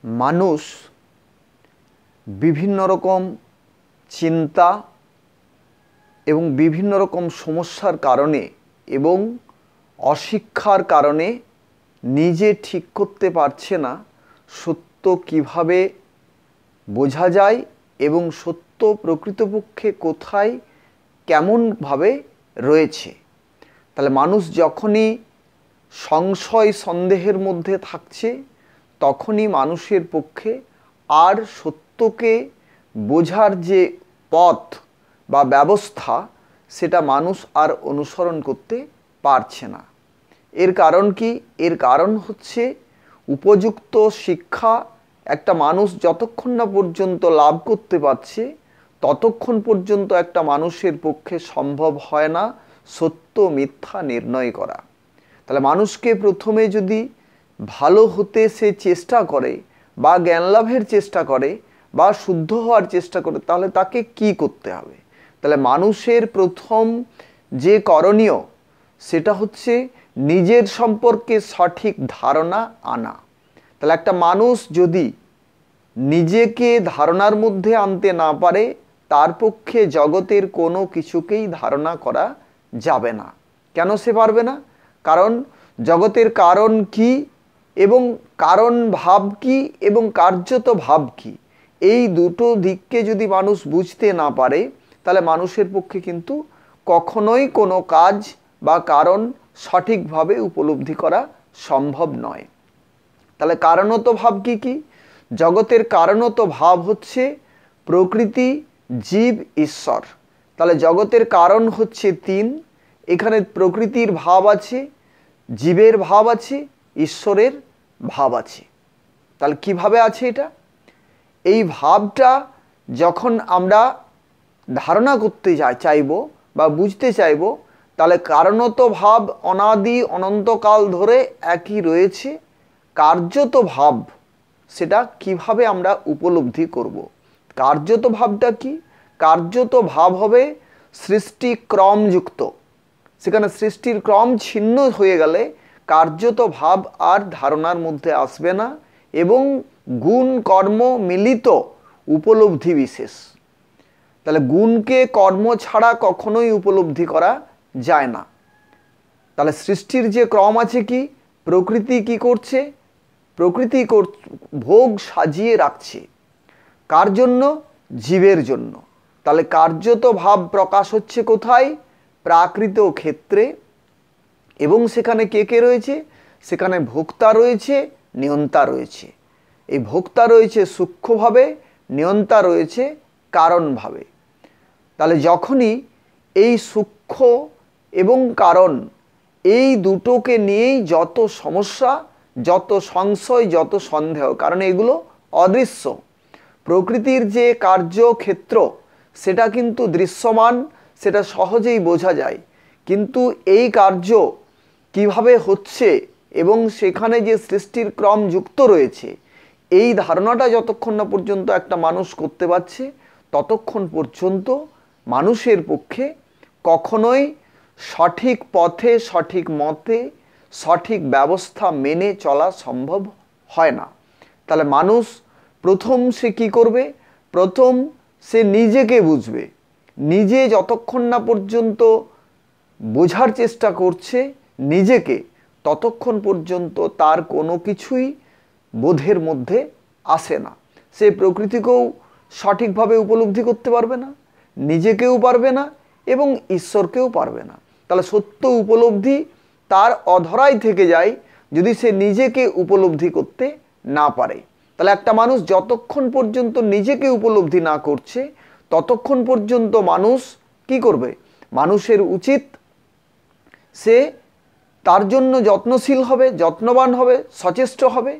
মানুষ বিভিন্ন রকম চিন্তা এবং বিভিন্ন রকম সমস্যার কারণে এবং অশিক্ষার কারণে নিজে ঠিক করতে পারছে না সত্য কিভাবে বোঝা যায় এবং সত্য প্রকৃতপক্ষে কোথায় কেমনভাবে রয়েছে। তাহলে মানুষ যখনই সংশয় সন্দেহের মধ্যে থাকছে তখনই মানুষের পক্ষে আর সত্যকে বোঝার যে পথ বা ব্যবস্থা সেটা মানুষ আর অনুসরণ করতে পারছে না। এর কারণ কি? এর কারণ হচ্ছে উপযুক্ত শিক্ষা একটা মানুষ যতক্ষণ না পর্যন্ত লাভ করতে পারছে ততক্ষণ পর্যন্ত একটা মানুষের পক্ষে সম্ভব হয় না সত্য মিথ্যা নির্ণয় করা। তাহলে মানুষকে প্রথমে যদি ভালো হতে সে চেষ্টা করে বা জ্ঞান লাভের চেষ্টা করে বা শুদ্ধ হওয়ার চেষ্টা করে তাহলে তাকে কি করতে হবে? তাহলে মানুষের প্রথম যে করণীয় সেটা হচ্ছে নিজের সম্পর্কে সঠিক ধারণা আনা। তাহলে একটা মানুষ যদি নিজেকে ধারণার মধ্যে আনতে না পারে তার পক্ষে জগতের কোনো কিছুকেই ধারণা করা যাবে না। কেন সে পারবে না? কারণ জগতের কারণ কি এবং কারণ ভাব কি এবং কার্যত ভাব কি, এই দুটো দিককে যদি মানুষ বুঝতে না পারে তাহলে মানুষের পক্ষে কিন্তু কখনোই কোনো কাজ বা কারণ সঠিকভাবে উপলব্ধি করা সম্ভব নয়। তাহলে কারণত ভাব কি কি? জগতের কারণত ভাব হচ্ছে প্রকৃতি, জীব, ঈশ্বর। তাহলে জগতের কারণ হচ্ছে তিন। এখানে প্রকৃতির ভাব আছে, জীবের ভাব আছে, ঈশ্বরের ভাব আছে। তাহলে কিভাবে আছে এটা? এই ভাবটা যখন আমরা ধারণা করতে চাইব বা বুঝতে চাইব তাহলে কারণত ভাব অনাদি অনন্তকাল ধরে একই রয়েছে। কার্যত ভাব সেটা কিভাবে আমরা উপলব্ধি করব? কার্যত ভাবটা কি? কার্যত ভাব হবে সৃষ্টি ক্রমযুক্ত। সেখানে সৃষ্টির ক্রম ছিন্ন হয়ে গেলে কার্যত ভাব আর ধারণার মধ্যে আসবে না এবং গুণ কর্ম মিলিত উপলব্ধি বিশেষ। তাহলে গুণকে কর্ম ছাড়া কখনোই উপলব্ধি করা যায় না। তাহলে সৃষ্টির যে ক্রম আছে কি? প্রকৃতি কি করছে? প্রকৃতি ভোগ সাজিয়ে রাখছে। কার জন্য? জীবের জন্য। তাহলে কার্যত ভাব প্রকাশ হচ্ছে কোথায়? প্রাকৃত ক্ষেত্রে। এবং সেখানে কে কে রয়েছে? সেখানে ভোক্তা রয়েছে, নিয়ন্তা রয়েছে। এই ভোক্তা রয়েছে সূক্ষ্মভাবে, নিয়ন্তা রয়েছে কারণভাবে। তাহলে যখনই এই সূক্ষ্ম এবং কারণ এই দুটোকে নিয়েই যত সমস্যা, যত সংশয়, যত সন্দেহ, কারণ এগুলো অদৃশ্য। প্রকৃতির যে কার্যক্ষেত্র সেটা কিন্তু দৃশ্যমান, সেটা সহজেই বোঝা যায়। কিন্তু এই কার্য কিভাবে হচ্ছে এবং সেখানে যে সৃষ্টির ক্রম যুক্ত রয়েছে এই ধারণাটা যতক্ষণ না পর্যন্ত একটা মানুষ করতে পারছে ততক্ষণ পর্যন্ত মানুষের পক্ষে কখনোই সঠিক পথে, সঠিক মতে, সঠিক ব্যবস্থা মেনে চলা সম্ভব হয় না। তাহলে মানুষ প্রথম সে কি করবে? প্রথম সে নিজেকে বুঝবে। নিজে যতক্ষণ না পর্যন্ত বোঝার চেষ্টা করছে নিজেকে ততক্ষণ পর্যন্ত তার কোনো কিছুই বোধের মধ্যে আসে না। সে প্রকৃতিকেও সঠিকভাবে উপলব্ধি করতে পারবে না, নিজেকেও পারবে না এবং ঈশ্বরকেও পারবে না। তাহলে সত্য উপলব্ধি তার অধরাই থেকে যায় যদি সে নিজেকে উপলব্ধি করতে না পারে। তাহলে একটা মানুষ যতক্ষণ পর্যন্ত নিজেকে উপলব্ধি না করছে ততক্ষণ পর্যন্ত মানুষ কি করবে? মানুষের উচিত সে তার জন্য যত্নশীল হবে, যত্নবান হবে, সচেষ্ট হবে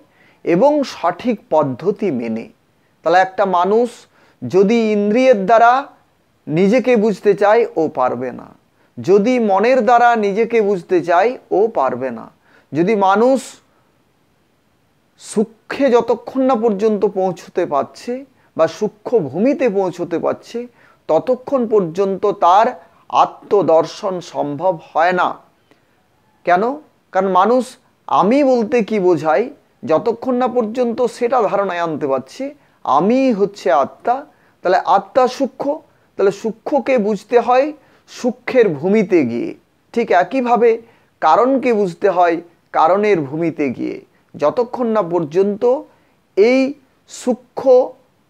এবং সঠিক পদ্ধতি মেনে। তাহলে একটা মানুষ যদি ইন্দ্রিয়ের দ্বারা নিজেকে বুঝতে চায় ও পারবে না, যদি মনের দ্বারা নিজেকে বুঝতে চায় ও পারবে না। যদি মানুষ সূক্ষ্মে যতক্ষণ না পর্যন্ত পৌঁছতে পারছে বা সূক্ষ্ম ভূমিতে পৌঁছতে পারছে ততক্ষণ পর্যন্ত তার আত্মদর্শন সম্ভব হয় না। কেন? কারণ মানুষ আমি বলতে কি বোঝায় যতক্ষণ না পর্যন্ত সেটা ধারণায় আনতে পারছি আমি হচ্ছে আত্মা, তাহলে আত্মা সূক্ষ্ম, তাহলে সূক্ষ্মকে বুঝতে হয় সূক্ষ্মের ভূমিতে গিয়ে। ঠিক একইভাবে কারণকে বুঝতে হয় কারণের ভূমিতে গিয়ে। যতক্ষণ না পর্যন্ত এই সূক্ষ্ম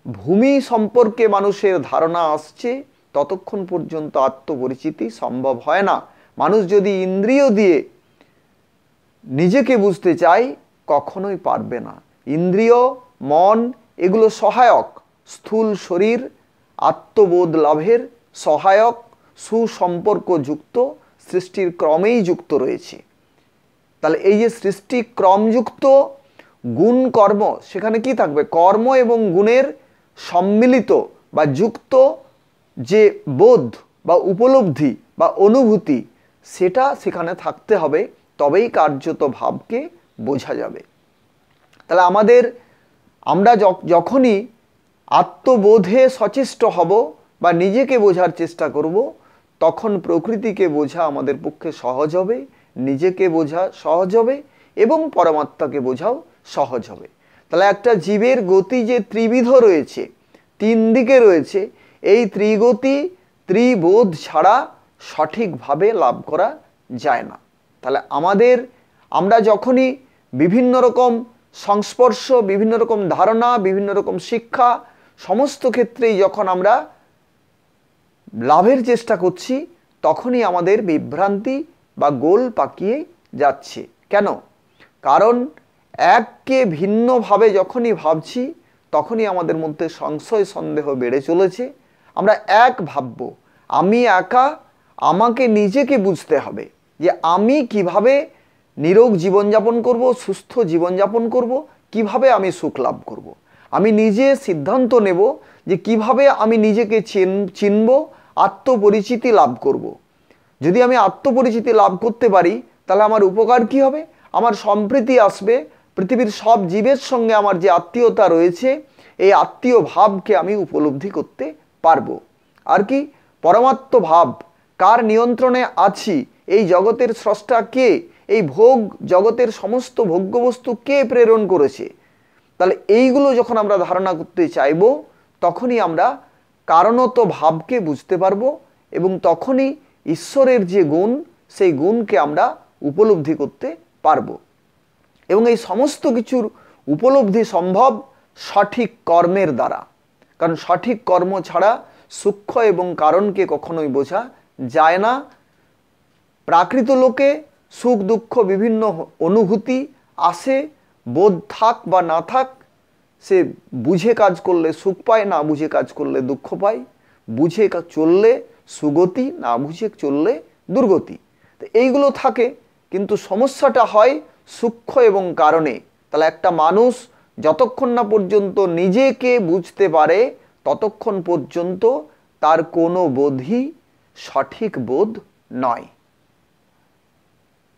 ভূমি সম্পর্কে মানুষের ধারণা আসছে ততক্ষণ পর্যন্ত আত্মপরিচিতি সম্ভব হয় না। মানুষ যদি ইন্দ্রিয় দিয়ে নিজেকে বুঝতে চায় কখনোই পারবে না। ইন্দ্রিয়, মন এগুলো সহায়ক, স্থূল শরীর আত্মবোধ লাভের সহায়ক, সুসম্পর্ক যুক্ত, সৃষ্টির ক্রমেই যুক্ত রয়েছে। তাহলে এই যে সৃষ্টি ক্রমযুক্ত গুণ কর্ম, সেখানে কি থাকবে? কর্ম এবং গুণের সম্মিলিত বা যুক্ত যে বোধ বা উপলব্ধি বা অনুভূতি, সেটা সেখানে থাকতে হবে, তবেই কার্যত ভাবকে বোঝা যাবে। তাহলে আমরা যখনই আত্মবোধে সচেষ্ট হব বা নিজেকে বোঝার চেষ্টা করব, তখন প্রকৃতিকে বোঝা আমাদের পক্ষে সহজ হবে, নিজেকে বোঝা সহজ হবে এবং পরমাত্মাকে বোঝাও সহজ হবে। তাহলে একটা জীবের গতি যে ত্রিবিধ রয়েছে, তিন দিকে রয়েছে, এই ত্রিগতি ত্রিবোধ ছাড়া সঠিকভাবে লাভ করা যায় না। তাহলে আমরা যখনই বিভিন্ন রকম সংস্পর্শ, বিভিন্ন রকম ধারণা, বিভিন্ন রকম শিক্ষা, সমস্ত ক্ষেত্রেই যখন আমরা লাভের চেষ্টা করছি, তখনই আমাদের বিভ্রান্তি বা গোল পাকিয়ে যাচ্ছে। কেন? কারণ এককে ভিন্নভাবে যখনই ভাবছি তখনই আমাদের মধ্যে সংশয় সন্দেহ বেড়ে চলেছে। আমরা এক ভাবব, আমি একা, আমাকে নিজেকে বুঝতে হবে যে আমি কিভাবে নিরোগ জীবনযাপন করব, সুস্থ জীবনযাপন করব, কিভাবে আমি সুখ লাভ করব। আমি নিজে সিদ্ধান্ত নেব যে কিভাবে আমি নিজেকে চিনব, আত্মপরিচিতি লাভ করব। যদি আমি আত্মপরিচিতি লাভ করতে পারি তাহলে আমার উপকার কি হবে? আমার সম্প্রীতি আসবে, পৃথিবীর সব জীবের সঙ্গে আমার যে আত্মীয়তা রয়েছে এই আত্মীয় ভাবকে আমি উপলব্ধি করতে পারবো। আর কি? পরমাত্ম ভাব, কার নিয়ন্ত্রণে আছি, এই জগতের স্রষ্টা কে, এই ভোগ জগতের সমস্ত ভোগ্যবস্তু কে প্রেরণ করেছে। তাহলে এইগুলো যখন আমরা ধারণা করতে চাইব তখনই আমরা কারণত ভাবকে বুঝতে পারবো এবং তখনই ঈশ্বরের যে গুণ, সেই গুণকে আমরা উপলব্ধি করতে পারবো। এবং এই সমস্ত কিছুর উপলব্ধি সম্ভব সঠিক কর্মের দ্বারা। কারণ সঠিক কর্ম ছাড়া সূক্ষ্ম এবং কারণকে কখনোই বোঝা যায় না। প্রাকৃত লোকে সুখ দুঃখ বিভিন্ন অনুভূতি আসে, বোধ থাক বা না থাক, সে বুঝে কাজ করলে সুখ পায়, না বুঝে কাজ করলে দুঃখ পায়। বুঝে চললে সুগতি, না বুঝে চললে দুর্গতি। তো এইগুলো থাকে, কিন্তু সমস্যাটা হয় সূক্ষ্ম এবং কারণে। তাহলে একটা মানুষ যতক্ষণ না পর্যন্ত নিজেকে বুঝতে পারে ততক্ষণ পর্যন্ত তার কোনো বোধই সঠিক বোধ নয়।